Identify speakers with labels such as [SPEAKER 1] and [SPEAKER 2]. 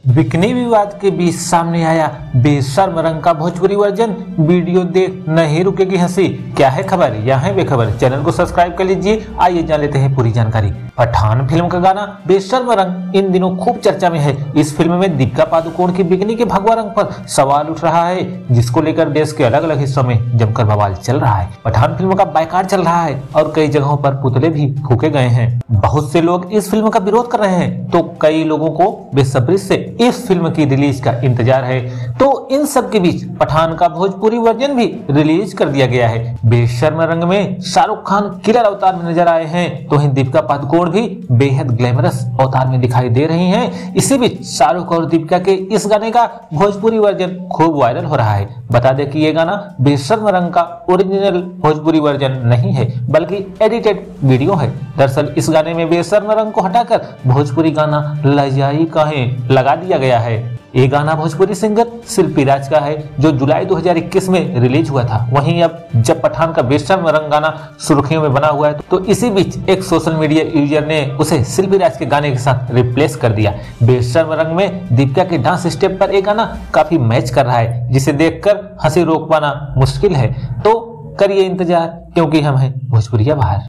[SPEAKER 1] Bikini विवाद के बीच सामने आया बेशर्म रंग का भोजपुरी वर्जन। वीडियो देख नहीं रुकेगी हंसी। क्या है खबर, यहाँ है बेखबर। चैनल को सब्सक्राइब कर लीजिए। आइए जान लेते हैं पूरी जानकारी। पठान फिल्म का गाना बेशर्म रंग इन दिनों खूब चर्चा में है। इस फिल्म में दीपिका पादुकोण की बिकनी के भगवा रंग पर सवाल उठ रहा है, जिसको लेकर देश के अलग अलग हिस्सों में जमकर बवाल चल रहा है। पठान फिल्म का बायकॉट चल रहा है और कई जगहों पर पुतले भी फूके गए हैं। बहुत से लोग इस फिल्म का विरोध कर रहे हैं, तो कई लोगों को बेसब्री से इस फिल्म की रिलीज का इंतजार है। तो इन सब के बीच पठान का भोजपुरी वर्जन भी रिलीज कर दिया गया है। बेशर्म रंग में शाहरुख खान किलर अवतार में नजर आए हैं, तो वहीं दीपिका पादुकोण भी बेहद ग्लैमरस अवतार में दिखाई दे रही हैं। इसी बीच शाहरुख और दीपिका के इस गाने का भोजपुरी वर्जन खूब वायरल हो रहा है। बता दें कि ये गाना बेशर्म रंग का ओरिजिनल भोजपुरी वर्जन नहीं है, बल्कि एडिटेड वीडियो है। दरअसल इस गाने में बेशर्म रंग को हटाकर भोजपुरी गाना लजाई काहे लगा दिया गया है। ये गाना भोजपुरी सिंगर शिल्पी राज का है, जो जुलाई 2021 में रिलीज हुआ था। वहीं अब जब पठान का बेशर्म रंग गाना सुर्खियों में बना हुआ है, तो इसी बीच एक सोशल मीडिया यूजर ने उसे शिल्पी राज के गाने के साथ रिप्लेस कर दिया। बेशर्म रंग में दीपिका के डांस स्टेप पर एक गाना काफी मैच कर रहा है, जिसे देखकर हंसी रोक पाना मुश्किल है। तो करिए इंतजार, क्योंकि हम हैं भोजपुरिया बाहर।